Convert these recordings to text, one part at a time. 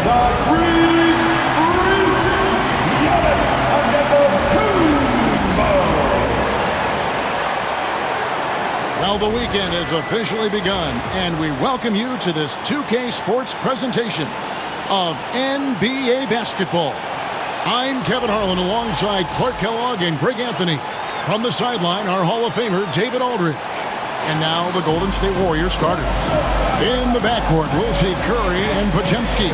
the Green Freak, Giannis Antetokounmpo. Well, the weekend has officially begun, and we welcome you to this 2K Sports presentation of NBA basketball. I'm Kevin Harlan alongside Clark Kellogg and Greg Anthony. From the sideline, our Hall of Famer, David Aldridge. And now the Golden State Warriors starters. In the backcourt, we'll see Curry and Podziemski.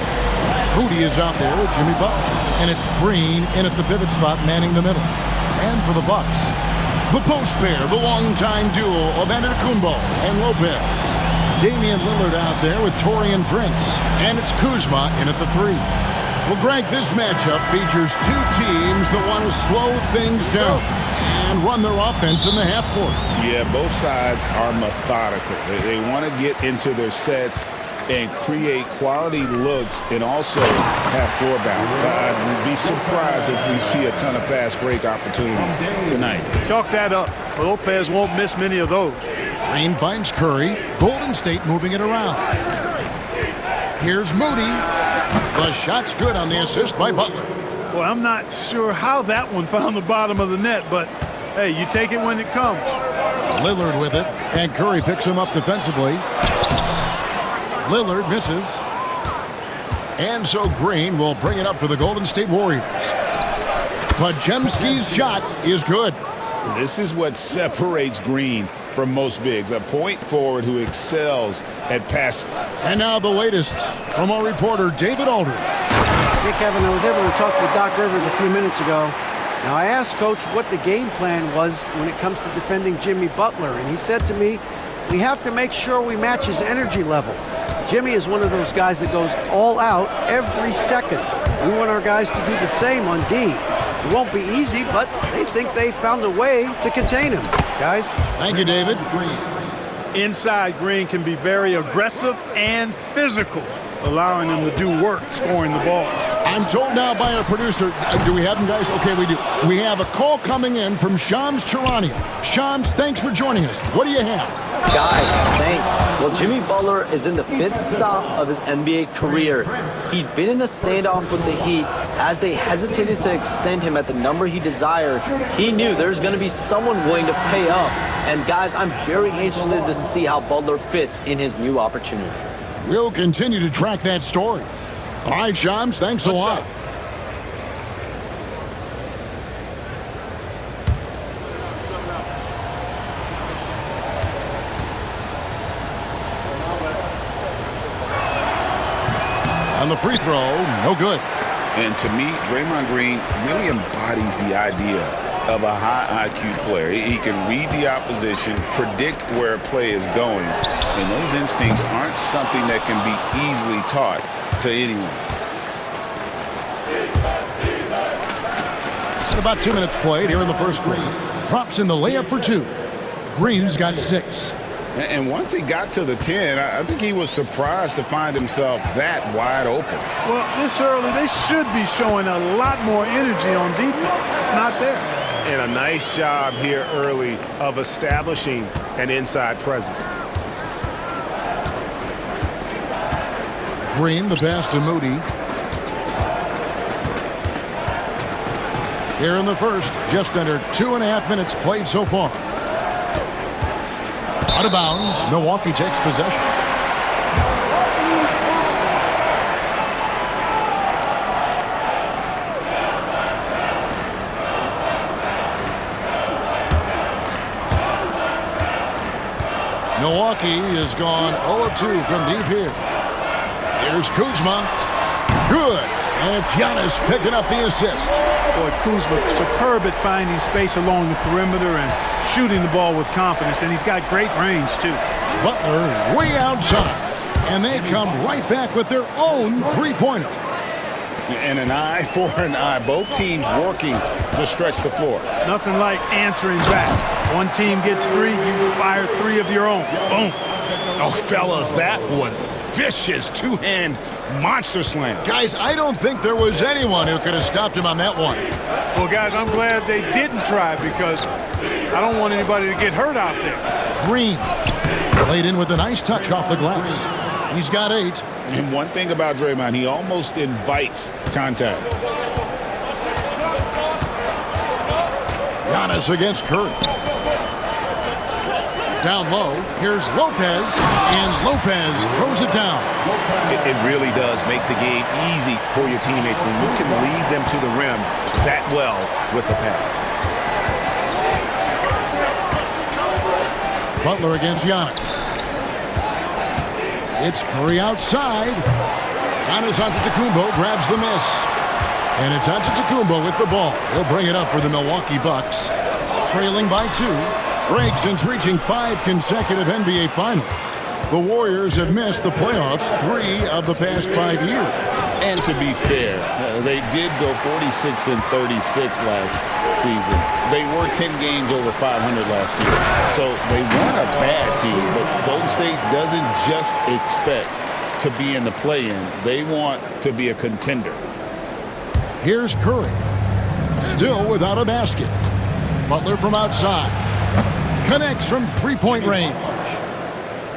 Moody is out there with Jimmy Butler. And it's Green in at the pivot spot, manning the middle. And for the Bucks, the post pair, the longtime duo of Antetokounmpo and Lopez. Damian Lillard out there with Taurean Prince. And it's Kuzma in at the 3. Well, Greg, this matchup features two teams that want to slow things down and run their offense in the half court. Yeah, both sides are methodical. They want to get into their sets and create quality looks and also have floor balance. I'd be surprised if we see a ton of fast break opportunities tonight. Chalk that up. Lopez won't miss many of those. Green finds Curry. Golden State moving it around. Here's Moody. The shot's good on the assist by Butler. Well, I'm not sure how that one found the bottom of the net, but hey, you take it when it comes. Lillard with it, and Curry picks him up defensively. Lillard misses. And so Green will bring it up for the Golden State Warriors. Podziemski's shot is good. This is what separates Green from most bigs, a point forward who excels at passing. And now the latest from our reporter, David Aldridge. Hey, Kevin, I was able to talk with Doc Rivers a few minutes ago. Now, I asked Coach what the game plan was when it comes to defending Jimmy Butler, and he said to me, we have to make sure we match his energy level. Jimmy is one of those guys that goes all out every second. We want our guys to do the same on D. It won't be easy, but they think they found a way to contain him. Guys? Thank you, David. Inside, Green can be very aggressive and physical, allowing him to do work scoring the ball. I'm told now by our producer, do we have them, guys? Okay, we do. We have a call coming in from Shams Charania. Shams, thanks for joining us. What do you have? Guys, thanks. Well, Jimmy Butler is in the 5th stop of his NBA career. He'd been in a standoff with the Heat. As they hesitated to extend him at the number he desired, he knew there's going to be someone willing to pay up. And guys, I'm very interested to see how Butler fits in his new opportunity. We'll continue to track that story. All right, Shams, thanks a lot. On the free throw, no good. And to me, Draymond Green really embodies the idea of a high IQ player. He can read the opposition, predict where a play is going, and those instincts aren't something that can be easily taught to anyone. At about 2 minutes played here in the first quarter. Drops in the layup for 2. Green's got 6. And once he got to the 10, I think he was surprised to find himself that wide open. Well, this early, they should be showing a lot more energy on defense. It's not there. And a nice job here early of establishing an inside presence. Green, the pass to Moody. Here in the first, just under 2.5 minutes played so far. Out of bounds, Milwaukee takes possession. Milwaukee has gone 0 of 2 from deep here. Here's Kuzma. Good. And it's Giannis picking up the assist. Boy, Kuzma, superb at finding space along the perimeter and shooting the ball with confidence, and he's got great range, too. Butler way outside, and they come right back with their own three-pointer. And an eye for an eye. Both teams working to stretch the floor. Nothing like answering back. One team gets 3, you fire 3 of your own. Boom. Oh, fellas, that was vicious two-hand monster slam. Guys, I don't think there was anyone who could have stopped him on that one. Well, guys, I'm glad they didn't try because I don't want anybody to get hurt out there. Green played in with a nice touch off the glass. He's got 8, And one thing about Draymond, he almost invites contact. Giannis against Curry. Down low, here's Lopez, and Lopez throws it down. It really does make the game easy for your teammates when you can lead them to the rim that well with the pass. Butler against Giannis. It's Curry outside. Giannis Antetokounmpo grabs the miss. And it's Antetokounmpo with the ball. He'll bring it up for the Milwaukee Bucks. Trailing by 2. Breaks since reaching 5 consecutive NBA Finals. The Warriors have missed the playoffs 3 of the past 5 years. And to be fair, they did go 46-36 last season. They were 10 games over 500 last year. So they weren't a bad team, but Golden State doesn't just expect to be in the play-in. They want to be a contender. Here's Curry. Still without a basket. Butler from outside. Connects from three-point range.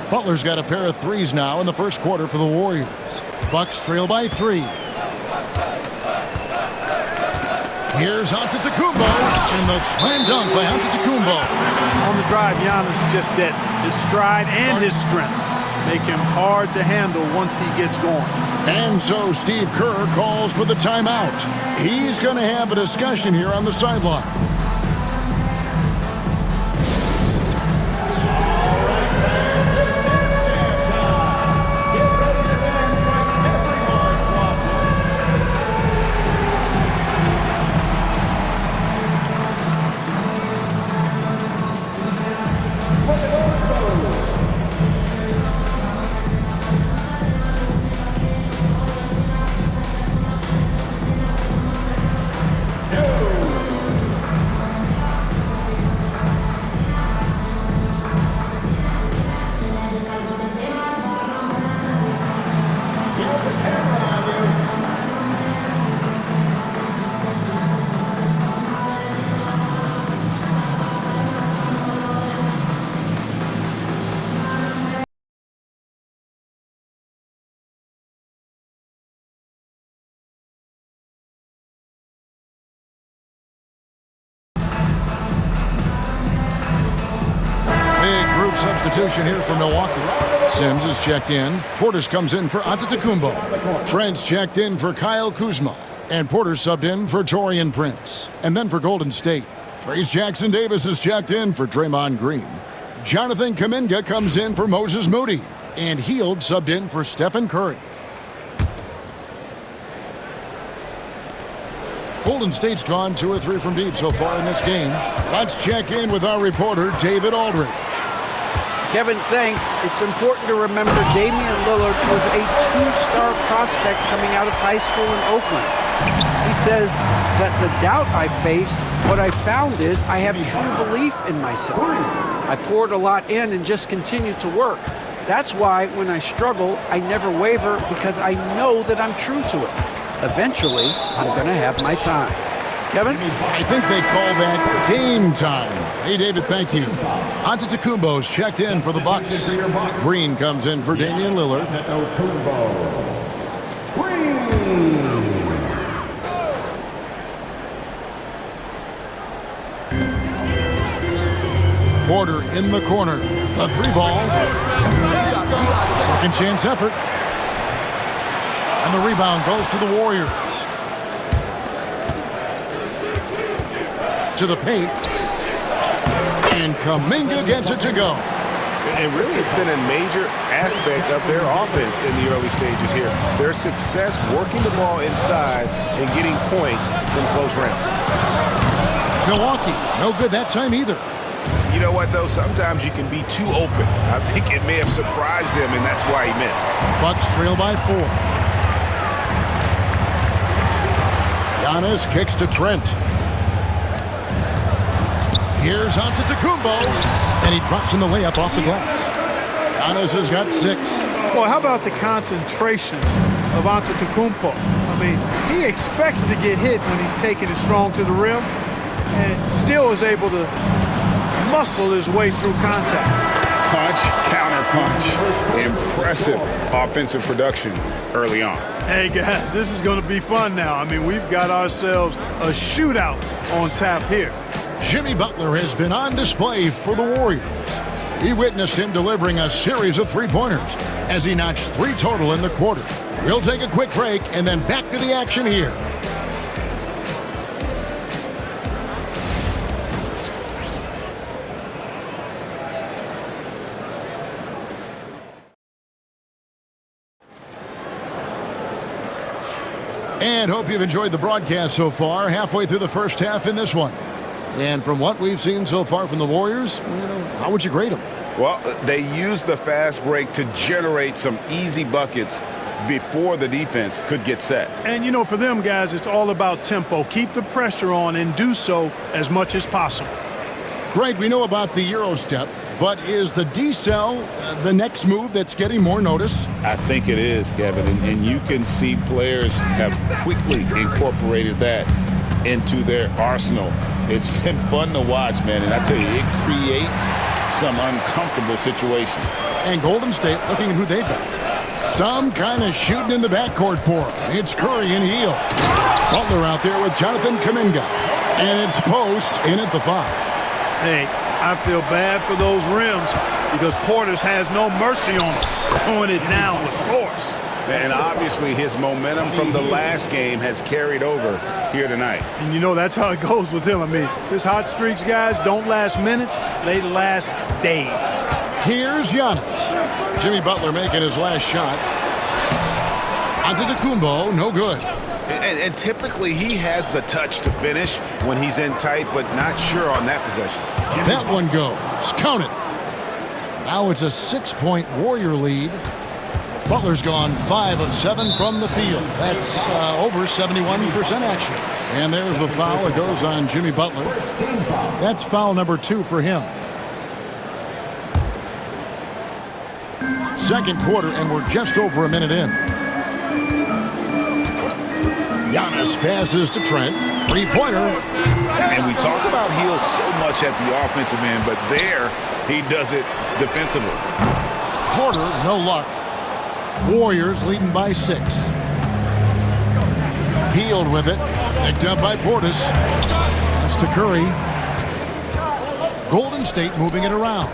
Butler's got a pair of threes now in the first quarter for the Warriors. Bucks trail by 3. Here's Antetokounmpo, and the slam dunk by Antetokounmpo. On the drive, Giannis just at his stride and his strength make him hard to handle once he gets going. And so Steve Kerr calls for the timeout. He's going to have a discussion here on the sideline. Substitution here for Milwaukee. Sims is checked in. Portis comes in for Antetokounmpo. Trent's checked in for Kyle Kuzma. And Porter subbed in for Taurean Prince. And then for Golden State, Trayce Jackson-Davis is checked in for Draymond Green. Jonathan Kuminga comes in for Moses Moody. And Hield subbed in for Stephen Curry. Golden State's gone 2 or 3 from deep so far in this game. Let's check in with our reporter, David Aldridge. Kevin, thanks. It's important to remember Damian Lillard was a 2-star prospect coming out of high school in Oakland. He says that the doubt I faced, what I found is I have true belief in myself. I poured a lot in and just continued to work. That's why when I struggle, I never waver because I know that I'm true to it. Eventually, I'm going to have my time. Kevin? I think they call that Dame time. Hey, David, thank you. Antetokounmpo's checked in for the Bucks. Green comes in for Damian Lillard. Porter in the corner. A 3-ball. Second chance effort. And the rebound goes to the Warriors. To the paint. And Kuminga gets it to go. And really, it's been a major aspect of their offense in the early stages here. Their success working the ball inside and getting points from close range. Milwaukee, no good that time either. You know what, though? Sometimes you can be too open. I think it may have surprised him, and that's why he missed. Bucks trail by 4. Giannis kicks to Trent. Here's Antetokounmpo, and he drops in the layup off the glass. Giannis has got 6. Well, how about the concentration of Antetokounmpo? I mean, he expects to get hit when he's taking it strong to the rim, and still is able to muscle his way through contact. punch, counter punch. Impressive offensive production early on. Hey, guys, this is going to be fun now. I mean, we've got ourselves a shootout on tap here. Jimmy Butler has been on display for the Warriors. We witnessed him delivering a series of three-pointers as he notched 3 total in the quarter. We'll take a quick break and then back to the action here. And hope you've enjoyed the broadcast so far, halfway through the first half in this one. And from what we've seen so far from the Warriors, how would you grade them? Well, they used the fast break to generate some easy buckets before the defense could get set. And, for them, guys, it's all about tempo. Keep the pressure on and do so as much as possible. Greg, we know about the Euro step, but is the decel the next move that's getting more notice? I think it is, Kevin, and you can see players have quickly incorporated that into their arsenal. It's been fun to watch, man, and I tell you, it creates some uncomfortable situations. And Golden State looking at who they got. Some kind of shooting in the backcourt for him. It's Curry and Hield. Butler out there with Jonathan Kuminga. And it's Post in at the 5. Hey, I feel bad for those rims because Portis has no mercy on them, throwing it down with force. And obviously his momentum from the last game has carried over here tonight. And that's how it goes with him. I mean, his hot streaks, guys, don't last minutes. They last days. Here's Giannis. Jimmy Butler making his last shot. Antetokounmpo, no good. And typically he has the touch to finish when he's in tight, but not sure on that possession. That one goes. Count it. Now it's a 6-point Warrior lead. Butler's gone 5 of 7 from the field. That's over 71% actually. And there's the foul that goes on Jimmy Butler. That's foul number 2 for him. Second quarter, and we're just over a minute in. Giannis passes to Trent. 3-pointer. And we talk about Hield so much at the offensive end, but there he does it defensively. Quarter, no luck. Warriors leading by 6. Hield with it. Picked up by Portis. That's to Curry. Golden State moving it around.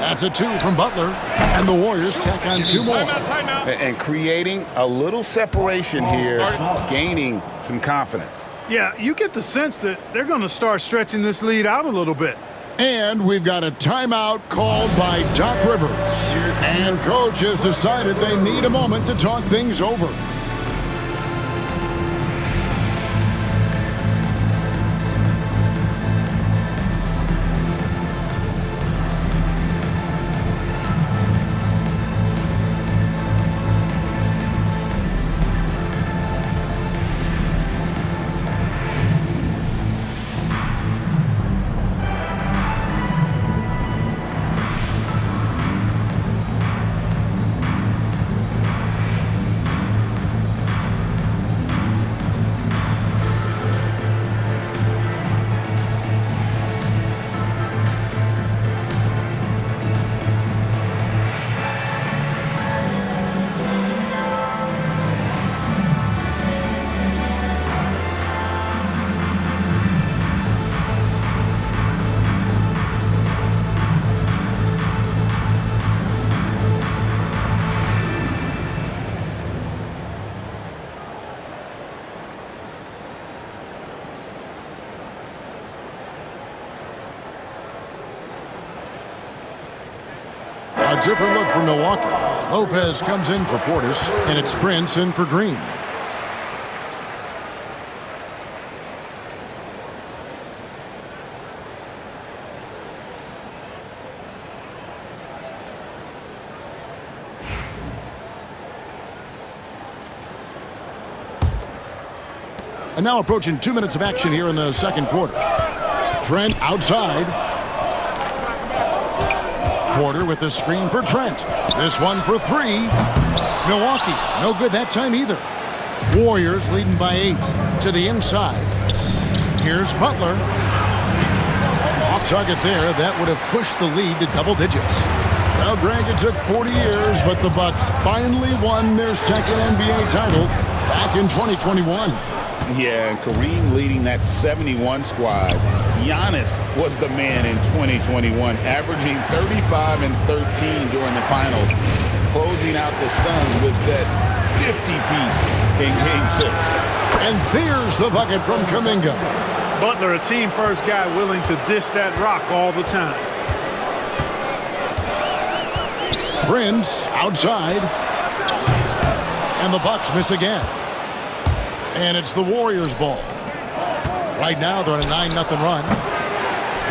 That's a 2 from Butler. And the Warriors tack on 2 more. And creating a little separation here, gaining some confidence. Yeah, you get the sense that they're going to start stretching this lead out a little bit. And we've got a timeout called by Doc Rivers. And coach has decided they need a moment to talk things over. A different look from Milwaukee. Lopez comes in for Portis, and it's Prince in for Green. And now approaching 2 minutes of action here in the second quarter. Trent outside. Porter with the screen for Trent. This one for 3. Milwaukee, no good that time either. Warriors leading by 8 to the inside. Here's Butler. Off target there. That would have pushed the lead to double digits. Well, Greg, it took 40 years, but the Bucks finally won their second NBA title back in 2021. Yeah, and Kareem leading that 71 squad. Giannis was the man in 2021, averaging 35 and 13 during the finals, closing out the Suns with that 50-piece in Game 6. And there's the bucket from Kuminga. Butler, a team-first guy willing to dish that rock all the time. Prince outside. And the Bucks miss again. And it's the Warriors' ball. Right now, they're on a 9-0 run.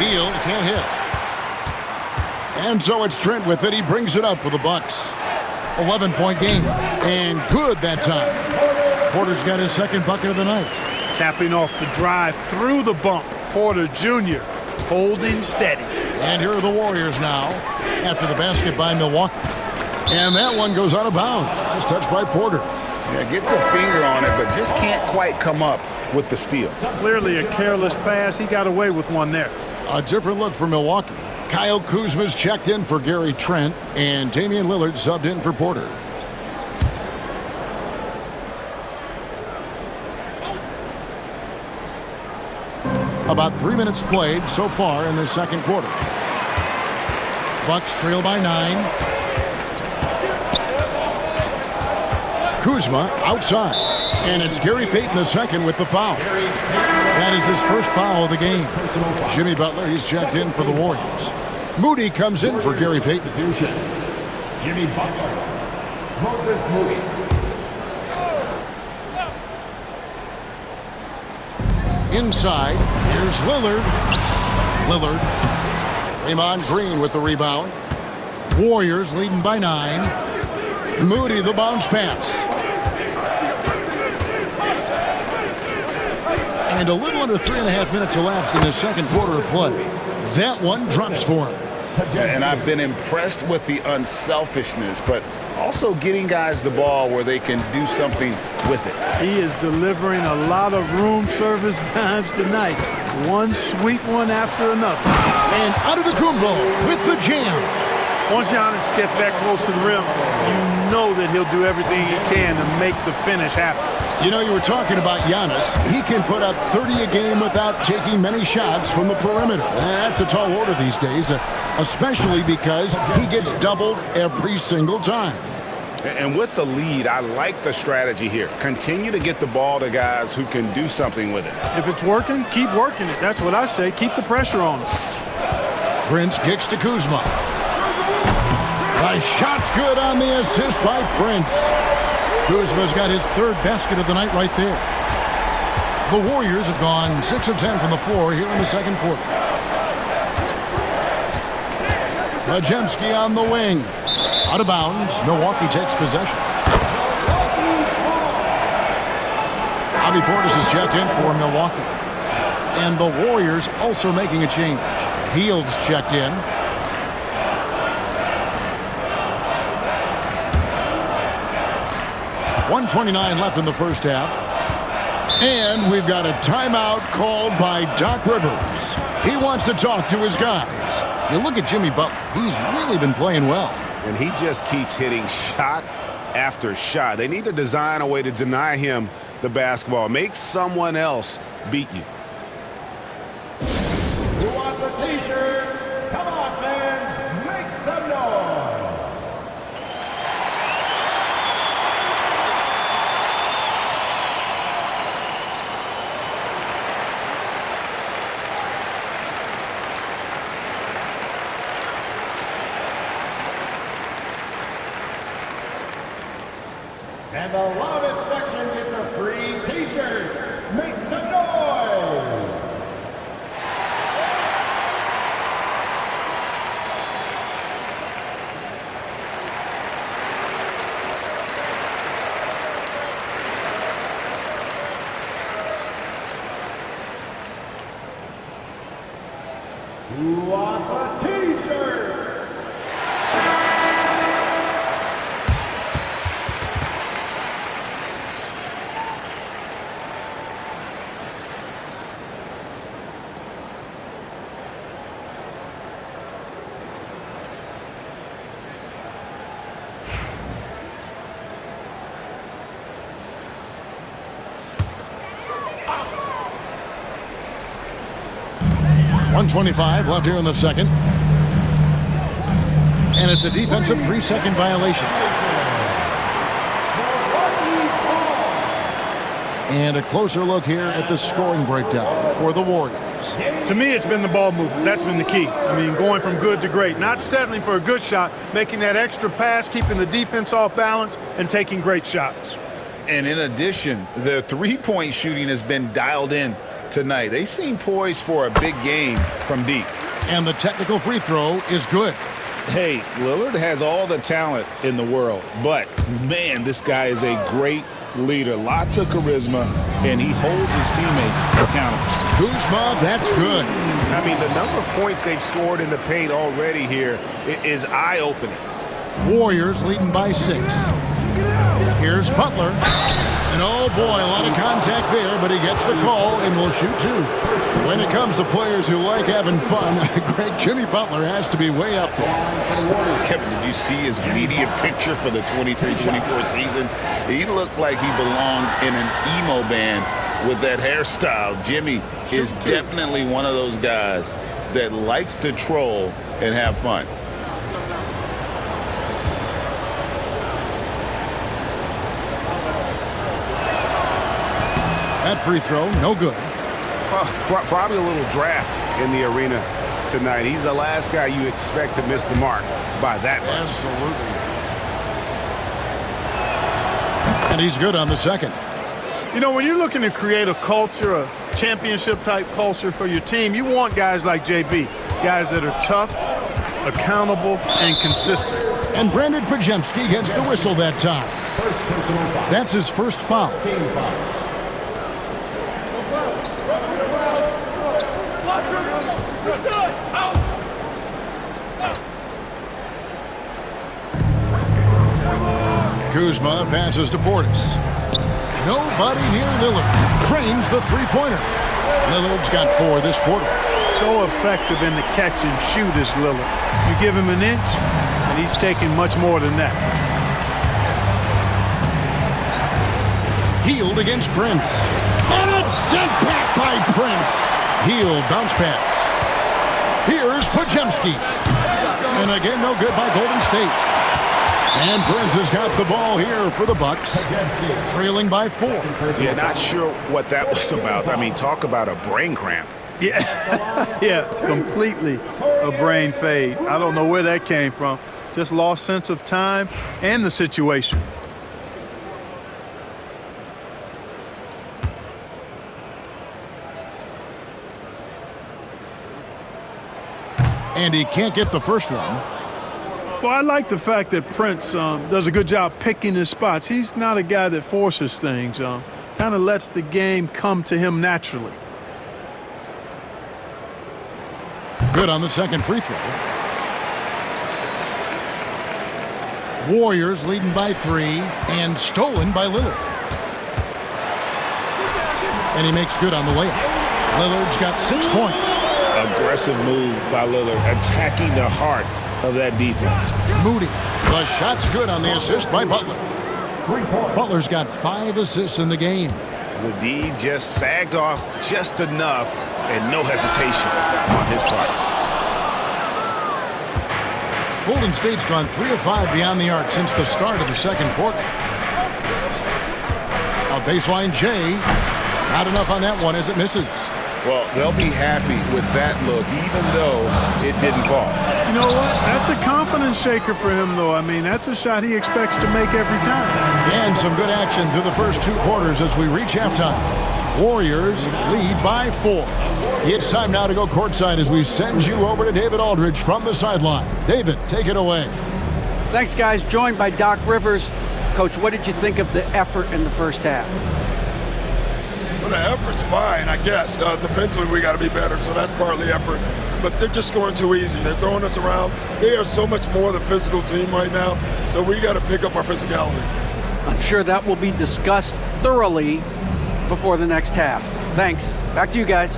Hield can't hit. And so it's Trent with it. He brings it up for the Bucks. 11-point game. And good that time. Porter's got his second bucket of the night. Capping off the drive through the bump. Porter Jr. holding steady. And here are the Warriors now after the basket by Milwaukee. And that one goes out of bounds. Nice touch by Porter. Yeah, gets a finger on it, but just can't quite come up with the steal. Clearly a careless pass. He got away with one there. A different look for Milwaukee. Kyle Kuzma's checked in for Gary Trent, and Damian Lillard subbed in for Porter. About 3 minutes played so far in the second quarter. Bucks trail by 9. Kuzma outside. And it's Gary Payton II with the foul. That is his first foul of the game. Jimmy Butler, he's checked in for the Warriors. Moody comes in for Gary Payton. Jimmy Butler. Moses Moody. Inside, here's Lillard. Draymond Green with the rebound. Warriors leading by 9. Moody, the bounce pass. And a little under 3.5 minutes elapsed in the second quarter of play. That one drops for him. And I've been impressed with the unselfishness, but also getting guys the ball where they can do something with it. He is delivering a lot of room service times tonight. One sweet one after another. And Antetokounmpo with the jam. Once Giannis gets that close to the rim, you know that he'll do everything he can to make the finish happen. You know, you were talking about Giannis. He can put up 30 a game without taking many shots from the perimeter. That's a tall order these days, especially because he gets doubled every single time. And with the lead, I like the strategy here. Continue to get the ball to guys who can do something with it. If it's working, keep working it. That's what I say. Keep the pressure on him. Prince kicks to Kuzma. The shot's good on the assist by Prince. Kuzma's got his third basket of the night right there. The Warriors have gone 6 of 10 from the floor here in the second quarter. Podziemski on the wing. Out of bounds. Milwaukee takes possession. Bobby Portis is checked in for Milwaukee. And the Warriors also making a change. Hield's checked in. .129 left in the first half. And we've got a timeout called by Doc Rivers. He wants to talk to his guys. You look at Jimmy Butler. He's really been playing well. And he just keeps hitting shot after shot. They need to design a way to deny him the basketball. Make someone else beat you. Who wants a t-shirt? Come on, fans. Make some noise. And the loudest section gets a free t-shirt. Make some noise. Who wants a t-shirt? 1:25 left here in the second. And it's a defensive 3-second violation. And a closer look here at the scoring breakdown for the Warriors. To me, it's been the ball movement. That's been the key. I mean, going from good to great. Not settling for a good shot, making that extra pass, keeping the defense off balance, and taking great shots. And in addition, the three-point shooting has been dialed in tonight. They seem poised for a big game from deep. And the technical free throw is good. Hey, Lillard has all the talent in the world, but, man, this guy is a great leader. Lots of charisma, and he holds his teammates accountable. Kuzma, that's good. I mean, the number of points they've scored in the paint already here is eye-opening. Warriors leading by 6. Here's Butler. And oh boy, a lot of contact there, but he gets the call and will shoot 2. When it comes to players who like having fun, great Jimmy Butler has to be way up there. Kevin, did you see his media picture for the 23-24 season? He looked like he belonged in an emo band with that hairstyle. Jimmy is definitely one of those guys that likes to troll and have fun. That free throw, no good. Probably a little draft in the arena tonight. He's the last guy you expect to miss the mark by that much. Absolutely. And he's good on the second. You know, when you're looking to create a culture, a championship-type culture for your team, you want guys like JB, guys that are tough, accountable, and consistent. And Brandon Podziemski gets the whistle that time. That's his first foul. Kuzma passes to Portis. Nobody near Lillard. Cranes the three-pointer. Lillard's got 4 this quarter. So effective in the catch and shoot is Lillard. You give him an inch, and he's taking much more than that. Hield against Prince. And it's sent back by Prince. Hield bounce pass. Here's Podziemski. And again, no good by Golden State. And Prince has got the ball here for the Bucks, trailing by 4. Yeah, not sure what that was about. I mean, talk about a brain cramp. Yeah, yeah, completely a brain fade. I don't know where that came from. Just lost sense of time and the situation. And he can't get the first one. Well, I like the fact that Prince does a good job picking his spots. He's not a guy that forces things. Kind of lets the game come to him naturally. Good on the second free throw. Warriors leading by 3 and stolen by Lillard. And he makes good on the layup. Lillard's got 6 points. Aggressive move by Lillard, attacking the heart of that defense. Moody. The shot's good on the assist by Butler. Butler's got 5 assists in the game. The D just sagged off just enough and no hesitation on his part. Golden State's gone 3 of 5 beyond the arc since the start of the second quarter. A baseline J. Not enough on that one as it misses. Well, they'll be happy with that look, even though it didn't fall. You know what? That's a confidence shaker for him, though. I mean, that's a shot he expects to make every time. And some good action through the first 2 quarters as we reach halftime. Warriors lead by 4. It's time now to go courtside as we send you over to David Aldridge from the sideline. David, take it away. Thanks, guys. Joined by Doc Rivers. Coach, what did you think of the effort in the first half? Well, the effort's fine, I guess. Defensively, we got to be better, so that's partly effort. But they're just scoring too easy. They're throwing us around. They are so much more the physical team right now, so we got to pick up our physicality. I'm sure that will be discussed thoroughly before the next half. Thanks. Back to you guys.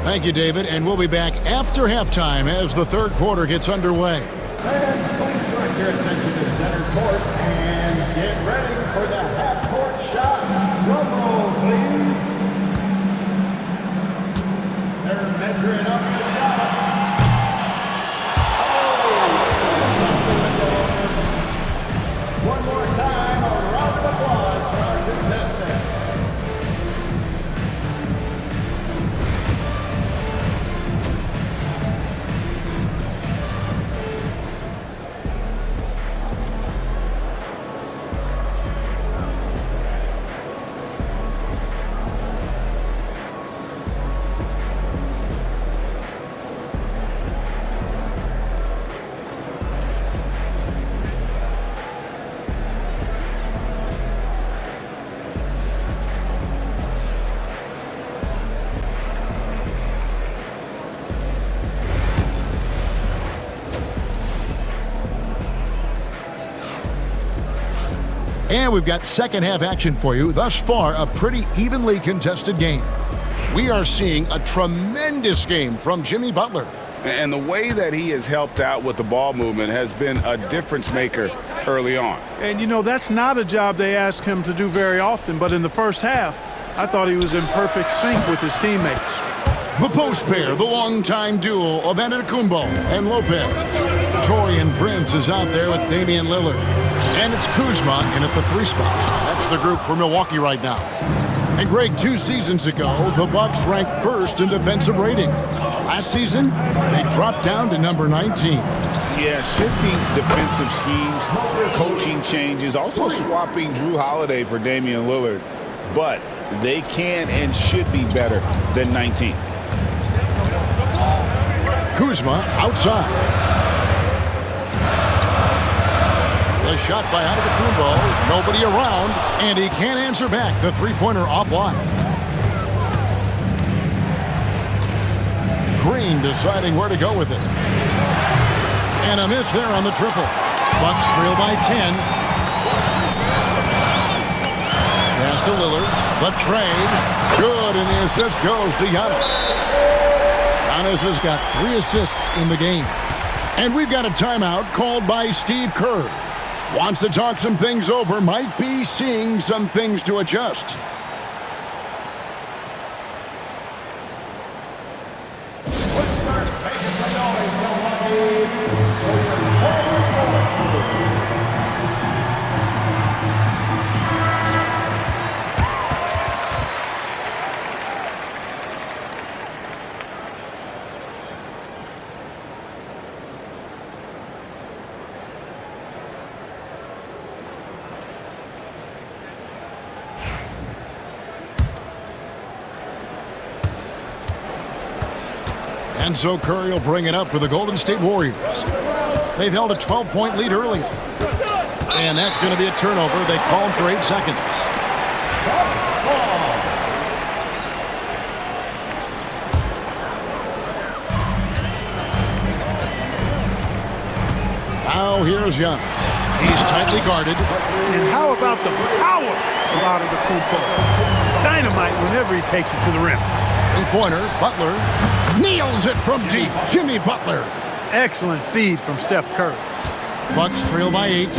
Thank you, David, and we'll be back after halftime as the third quarter gets underway. Fans, please direct your attention to center court and get ready for the half-court shot. Drum roll, please. They're measuring up. And we've got second half action for you. Thus far, a pretty evenly contested game. We are seeing a tremendous game from Jimmy Butler. And the way that he has helped out with the ball movement has been a difference maker early on. And, you know, that's not a job they ask him to do very often, but in the first half, I thought he was in perfect sync with his teammates. The post pair, the longtime duo of Antetokounmpo and Lopez. Taurean Prince is out there with Damian Lillard. And it's Kuzma in at the 3 spot. That's the group for Milwaukee right now. And Greg, 2 seasons ago, the Bucks ranked first in defensive rating. Last season, they dropped down to number 19. Yeah, shifting defensive schemes, coaching changes, also swapping Drew Holiday for Damian Lillard. But they can and should be better than 19. Kuzma outside. The shot by Antetokounmpo, nobody around, and he can't answer back. The three-pointer offline. Green deciding where to go with it. And a miss there on the triple. Bucks trail by 10. Pass to Lillard. The trade. Good, and the assist goes to Giannis. Giannis has got 3 assists in the game. And we've got a timeout called by Steve Kerr. Wants to talk some things over, might be seeing some things to adjust. And so Curry will bring it up for the Golden State Warriors. They've held a 12-point lead earlier. And that's going to be a turnover. They call him for 8 seconds. Now here's Giannis. He's tightly guarded. And how about the power of Antetokounmpo? Dynamite whenever he takes it to the rim. Three-pointer, Butler nails it from deep. Jimmy Butler. Excellent feed from Steph Curry. Bucks trail by 8.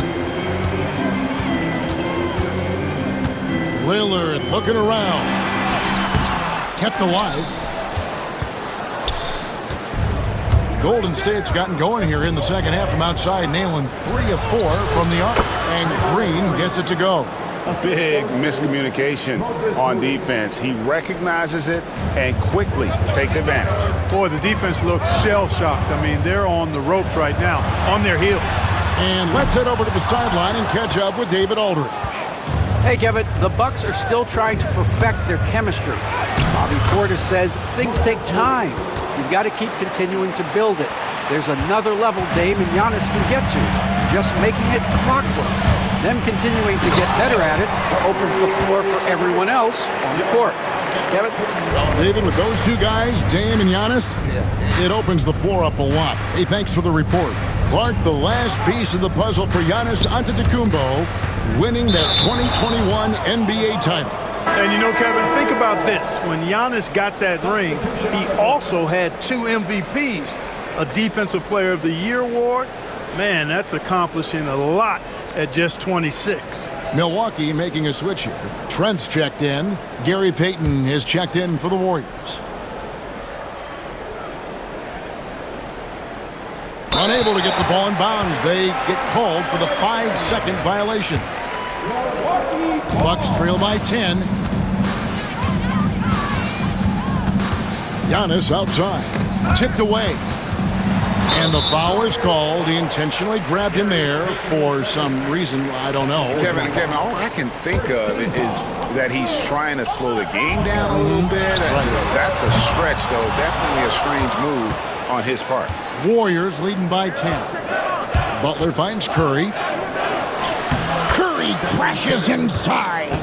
Lillard looking around. Kept alive. Golden State's gotten going here in the second half from outside, nailing 3 of 4 from the arc. And Green gets it to go. Big miscommunication on defense. He recognizes it and quickly takes advantage. Boy, the defense looks shell-shocked. I mean, they're on the ropes right now, on their heels. And let's head over to the sideline and catch up with David Aldridge. Hey, Kevin, the Bucks are still trying to perfect their chemistry. Bobby Portis says things take time. You've got to keep continuing to build it. There's another level Dame and Giannis can get to. Just making it clockwork. Them continuing to get better at it opens the floor for everyone else on the court. Kevin? David, with those 2 guys, Dame and Giannis, it opens the floor up a lot. Hey, thanks for the report. Clark, the last piece of the puzzle for Giannis Antetokounmpo, winning that 2021 NBA title. And you know, Kevin, think about this. When Giannis got that ring, he also had 2 MVPs, a Defensive Player of the Year award. Man, that's accomplishing a lot at just 26. Milwaukee making a switch here. Trent's checked in. Gary Payton is checked in for the Warriors. Unable to get the ball in bounds. They get called for the 5-second violation. Bucks trail by 10. Giannis outside. Tipped away. And the foul is called. He intentionally grabbed him there for some reason. I don't know. Kevin, all I can think of is that he's trying to slow the game down a little bit. Right. That's a stretch, though. Definitely a strange move on his part. Warriors leading by 10. Butler finds Curry. Curry crashes inside.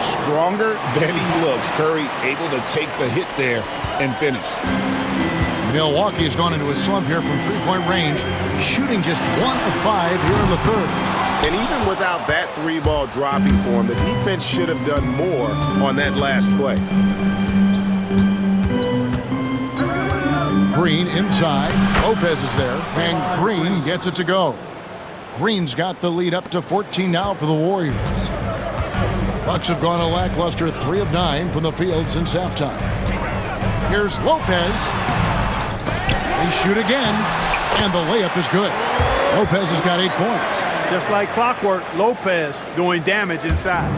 Stronger than he looks. Curry able to take the hit there and finish. Milwaukee has gone into a slump here from 3-point range, shooting just 1 of 5 here in the third. And even without that 3-ball dropping for him, the defense should have done more on that last play. Green inside. Lopez is there, and Green gets it to go. Green's got the lead up to 14 now for the Warriors. Bucks have gone a lackluster 3 of 9 from the field since halftime. Here's Lopez. They shoot again, and the layup is good. Lopez has got 8 points. Just like clockwork, Lopez doing damage inside.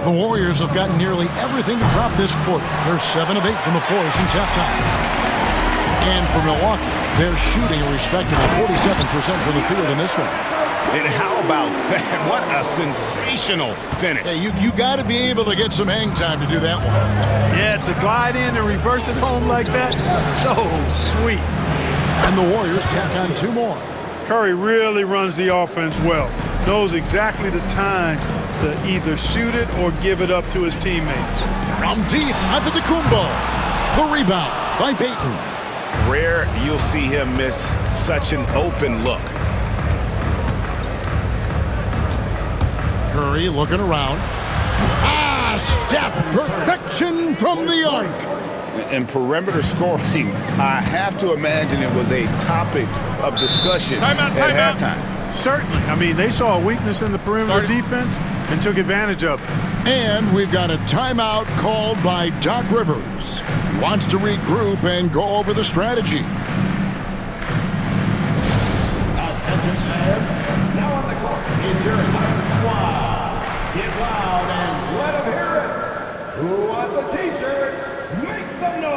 The Warriors have gotten nearly everything to drop this quarter. They're 7 of 8 from the floor since halftime. And for Milwaukee, they're shooting a respectable 47% from the field in this one. And how about that? What a sensational finish. Hey, you got to be able to get some hang time to do that one. Yeah, to glide in and reverse it home like that, so sweet. And the Warriors tack on 2 more. Curry really runs the offense well. Knows exactly the time to either shoot it or give it up to his teammates. From deep, Antetokounmpo. The rebound by Payton. Rare you'll see him miss such an open look. Curry looking around. Steph, perfection from the arc. And perimeter scoring, I have to imagine it was a topic of discussion at halftime. Certainly. I mean, they saw a weakness in the perimeter defense and took advantage of it. And we've got a timeout called by Doc Rivers. He wants to regroup and go over the strategy. Attention fans, now on the court is your Thunder Squad. Get loud and let them hear it. Who wants a t-shirt? Make some noise.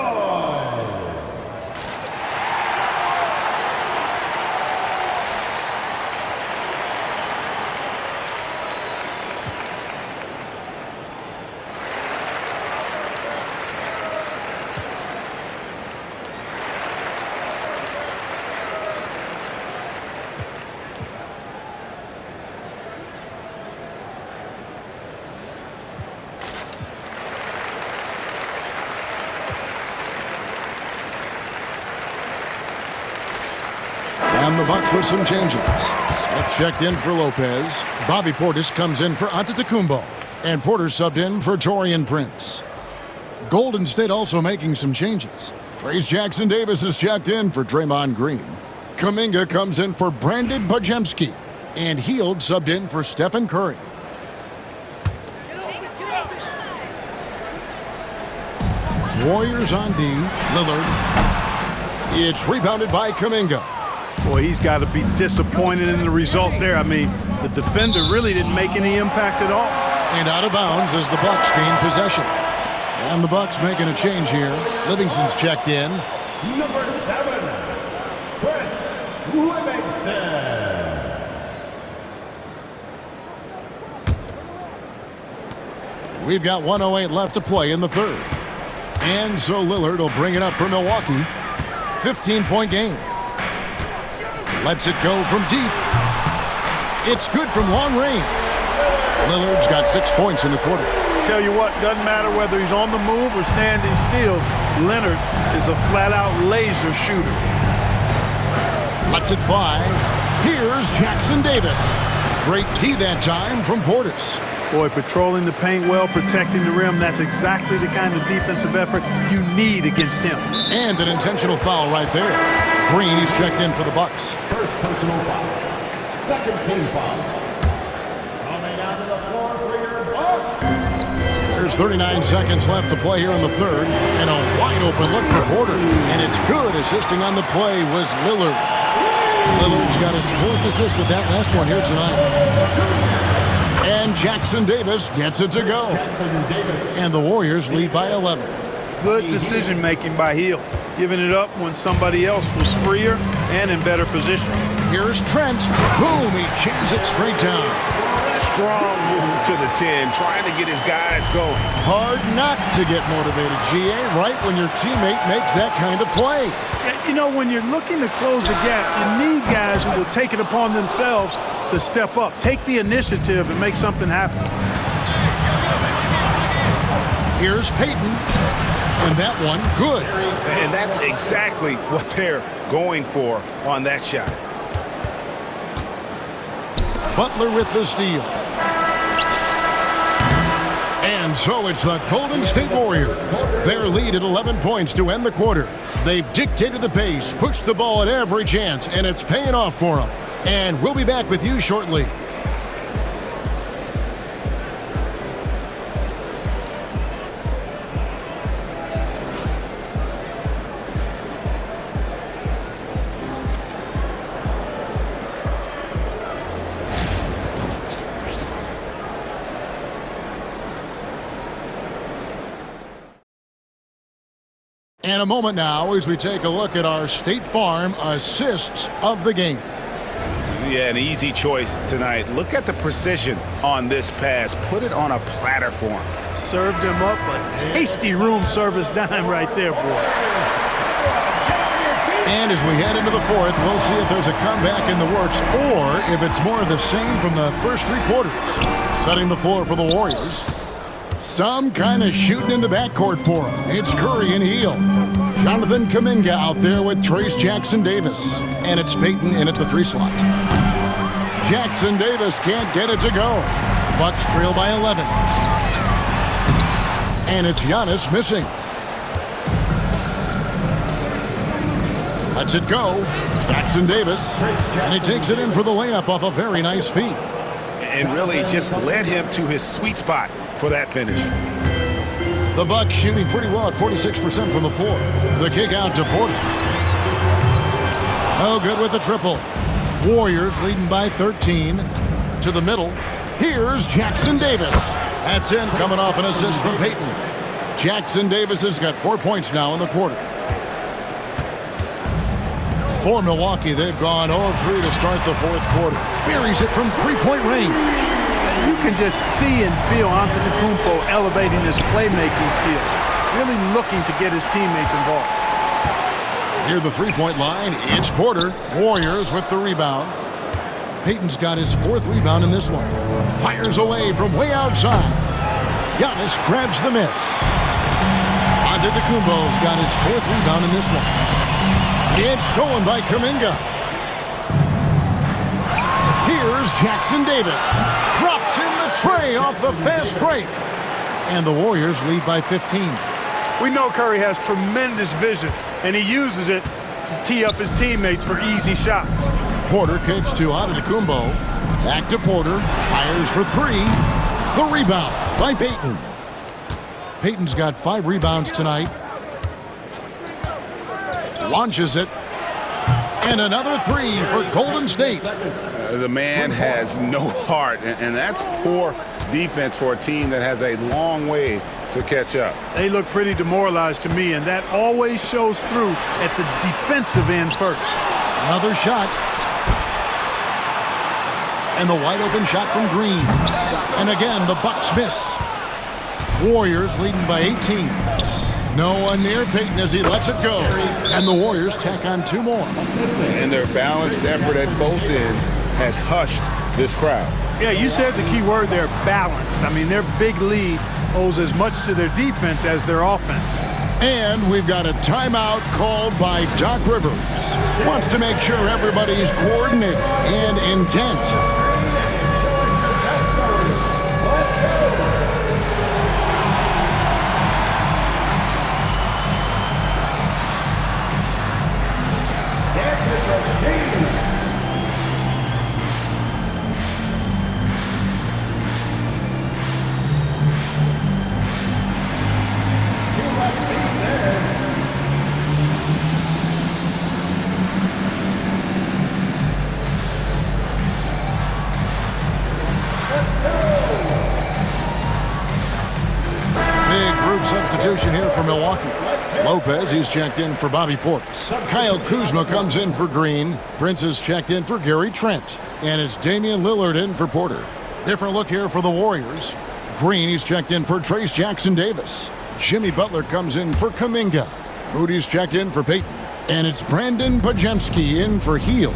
And the Bucks with some changes. Smith checked in for Lopez. Bobby Portis comes in for Antetokounmpo. And Porter subbed in for Taurean Prince. Golden State also making some changes. Trayce Jackson-Davis is checked in for Draymond Green. Kuminga comes in for Brandon Podziemski. And Hield subbed in for Stephen Curry. Warriors on D. Lillard. It's rebounded by Kuminga. Boy, he's got to be disappointed in the result there. I mean, the defender really didn't make any impact at all. And out of bounds as the Bucks gain possession. And the Bucks making a change here. Livingston's checked in. Number 7, Chris Livingston. We've got 1:08 left to play in the third. And so Lillard will bring it up for Milwaukee. 15-point game. Lets it go from deep. It's good from long range. Lillard's got 6 points in the quarter. Tell you what, doesn't matter whether he's on the move or standing still, Leonard is a flat-out laser shooter. Lets it fly. Here's Jackson-Davis. Great D that time from Portis. Boy, patrolling the paint well, protecting the rim, that's exactly the kind of defensive effort you need against him. And an intentional foul right there. Green is checked in for the Bucks. First personal foul. Second team foul. Coming out to the floor for your Bucks. There's 39 seconds left to play here in the third. And a wide open look for Porter. And it's good. Assisting on the play was Lillard. Lillard's got his 4th assist with that last one here tonight. And Jackson-Davis gets it to go. And the Warriors lead by 11. Good decision-making by Hield, giving it up when somebody else was freer and in better position. Here's Trent. Boom, he jams it straight down. Strong move to the 10, trying to get his guys going. Hard not to get motivated, GA, right when your teammate makes that kind of play. You know, when you're looking to close the gap, you need guys who will take it upon themselves to step up, take the initiative, and make something happen. Here's Payton. And that one, good. And that's exactly what they're going for on that shot. Butler with the steal. And so it's the Golden State Warriors. Their lead at 11 points to end the quarter. They've dictated the pace, pushed the ball at every chance, and it's paying off for them. And we'll be back with you shortly. And a moment now as we take a look at our State Farm assists of the game. Yeah, an easy choice tonight. Look at the precision on this pass. Put it on a platter for him. Served him up a tasty room service dime right there, boy. And as we head into the fourth, we'll see if there's a comeback in the works or if it's more of the same from the first three quarters. Setting the floor for the Warriors. Some kind of shooting in the backcourt for him. It's Curry and Hield. Jonathan Kuminga out there with Trayce Jackson-Davis. And it's Payton in at the 3 slot. Jackson-Davis can't get it to go. Bucks trail by 11. And it's Giannis missing. Lets it go. Jackson-Davis. And he takes it in for the layup off a very nice feed. And really just led him to his sweet spot for that finish. The Bucks shooting pretty well at 46% from the floor. The kick out to Porter. Oh, good with the triple. Warriors leading by 13. To the middle. Here's Jackson-Davis. That's in, coming off an assist from Payton. Jackson-Davis has got 4 points now in the quarter. For Milwaukee, they've gone 0-3 to start the fourth quarter. Buries it from three-point range. You can just see and feel Antetokounmpo elevating his playmaking skill, really looking to get his teammates involved. Near the three-point line, it's Porter. Warriors with the rebound. Payton's got his 4th rebound in this one. Fires away from way outside. Giannis grabs the miss. Antetokounmpo's got his 4th rebound in this one. It's stolen by Kuminga. Here's Jackson-Davis. Drops in the tray off the fast break. And the Warriors lead by 15. We know Curry has tremendous vision, and he uses it to tee up his teammates for easy shots. Porter kicks to Antetokounmpo. Back to Porter. Fires for 3. The rebound by Payton. Payton's got 5 rebounds tonight. Launches it. And another 3 for Golden State. The man has no heart, and that's poor defense for a team that has a long way to catch up. They look pretty demoralized to me, and that always shows through at the defensive end first. Another shot. And the wide open shot from Green. And again, the Bucks miss. Warriors leading by 18. No one near Payton as he lets it go. And the Warriors tack on 2 more. And their balanced effort at both ends has hushed this crowd. Yeah, you said the key word there, balanced. I mean, their big lead owes as much to their defense as their offense. And we've got a timeout called by Doc Rivers. Wants to make sure everybody's coordinated and intent. Substitution here for Milwaukee. Lopez, he's checked in for Bobby Portis. Kyle Kuzma comes in for Green. Prince is checked in for Gary Trent. And it's Damian Lillard in for Porter. Different look here for the Warriors. Green, he's checked in for Trayce Jackson-Davis. Jimmy Butler comes in for Kuminga. Moody's checked in for Payton. And it's Brandon Podziemski in for Hield.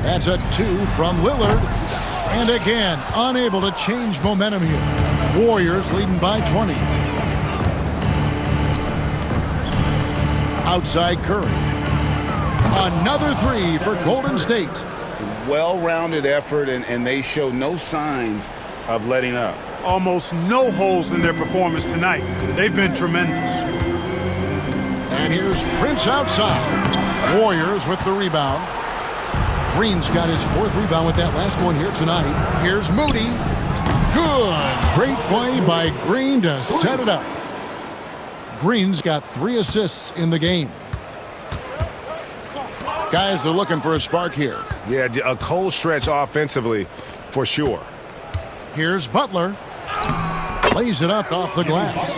That's a 2 from Lillard. And again, unable to change momentum here. Warriors leading by 20. Outside Curry. Another 3 for Golden State. well-rounded effort, and they show no signs of letting up. Almost no holes in their performance tonight. They've been tremendous. And here's Prince outside. Warriors with the rebound. Green's got his 4th rebound with that last one here tonight. Here's Moody. Good. Great play by Green to set it up. Green's got 3 assists in the game. Guys are looking for a spark here. Yeah, a cold stretch offensively for sure. Here's Butler. Plays it up off the glass.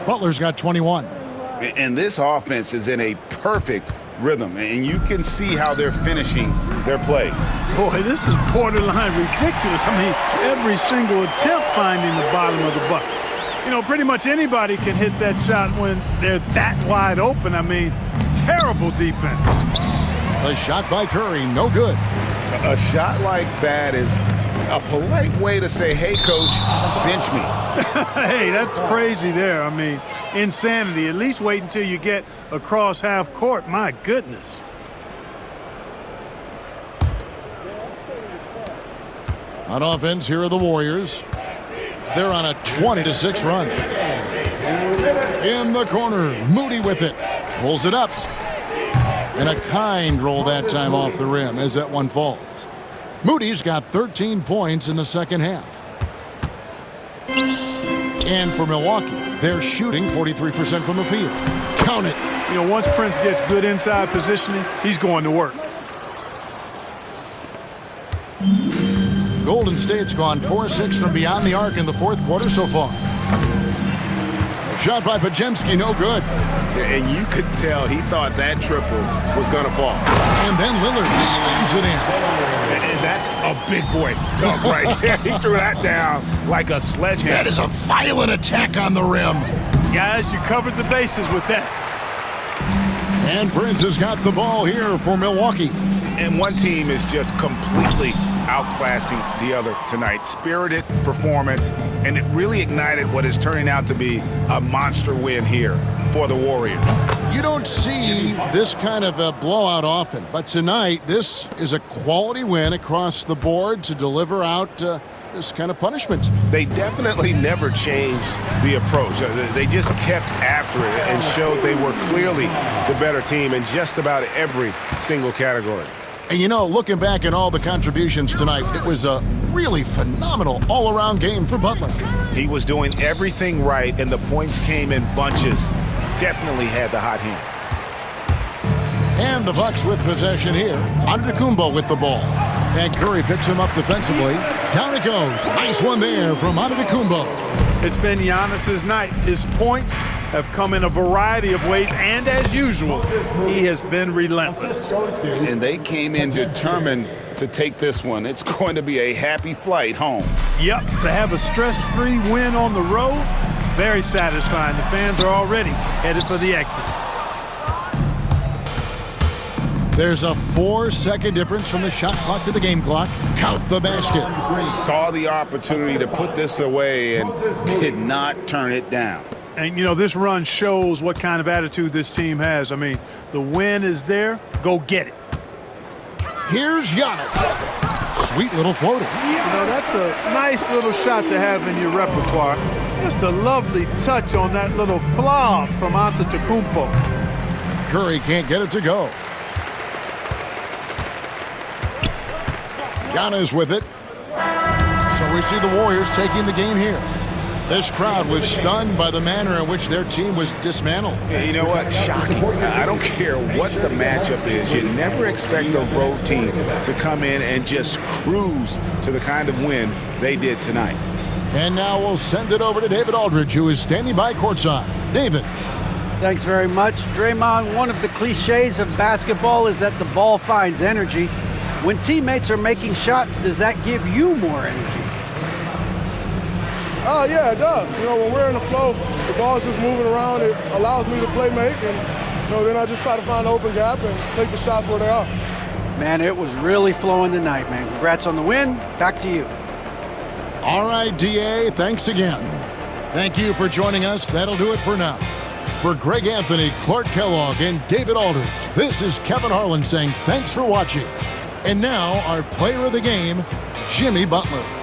Butler's got 21. And this offense is in a perfect rhythm, and you can see how they're finishing their play. Boy, this is borderline ridiculous. I mean, every single attempt finding the bottom of the bucket. You know, pretty much anybody can hit that shot when they're that wide open. I mean, terrible defense. The shot by Curry, no good. A shot like that is a polite way to say, hey, coach, bench me. Hey, that's crazy there. I mean, insanity. At least wait until you get across half court. My goodness. On offense, here are the Warriors. They're on a 20-6 run. In the corner, Moody with it. Pulls it up. And a kind roll that time off the rim as that one falls. Moody's got 13 points in the second half. And for Milwaukee, they're shooting 43% from the field. Count it. You know, once Prince gets good inside positioning, he's going to work. Golden State's gone 4-6 from beyond the arc in the 4th quarter so far. Shot by Podziemski, no good. And you could tell he thought that triple was going to fall. And then Lillard slams it in. And that's a big boy dunk right there. He threw that down like a sledgehammer. That is a violent attack on the rim. Guys, you covered the bases with that. And Prince has got the ball here for Milwaukee. And one team is just completely outclassing the other tonight. Spirited performance, and it really ignited what is turning out to be a monster win here for the Warriors. You don't see this kind of a blowout often, but tonight this is a quality win across the board to deliver out this kind of punishment. They definitely never changed the approach. They just kept after it and showed they were clearly the better team in just about every single category. And you know, looking back at all the contributions tonight, it was a really phenomenal all-around game for Butler. He was doing everything right, and the points came in bunches. Definitely had the hot hand. And the Bucks with possession here. Antetokounmpo with the ball. And Curry picks him up defensively. Down it goes. Nice one there from Antetokounmpo. It's been Giannis's night. His points have come in a variety of ways, and as usual, he has been relentless. And they came in determined to take this one. It's going to be a happy flight home. Yep, to have a stress-free win on the road, very satisfying. The fans are already headed for the exits. There's a 4-second difference from the shot clock to the game clock. Count the basket. Saw the opportunity to put this away and did not turn it down. And, you know, this run shows what kind of attitude this team has. I mean, the win is there. Go get it. Here's Giannis. Sweet little floater. You know, that's a nice little shot to have in your repertoire. Just a lovely touch on that little flob from Antetokounmpo. Curry can't get it to go. Giannis with it. So we see the Warriors taking the game here. This crowd was stunned by the manner in which their team was dismantled. You know what? Shocking. I don't care what the matchup is. You never expect a road team to come in and just cruise to the kind of win they did tonight. And now we'll send it over to David Aldridge, who is standing by courtside. David. Thanks very much. Draymond, one of the cliches of basketball is that the ball finds energy. When teammates are making shots, does that give you more energy? Oh, yeah, it does. You know, when we're in the flow, the ball's just moving around. It allows me to play make, and, you know, then I just try to find an open gap and take the shots where they are. Man, it was really flowing tonight, man. Congrats on the win. Back to you. All right, DA, thanks again. Thank you for joining us. That'll do it for now. For Greg Anthony, Clark Kellogg, and David Aldridge, this is Kevin Harlan saying thanks for watching. And now our player of the game, Jimmy Butler.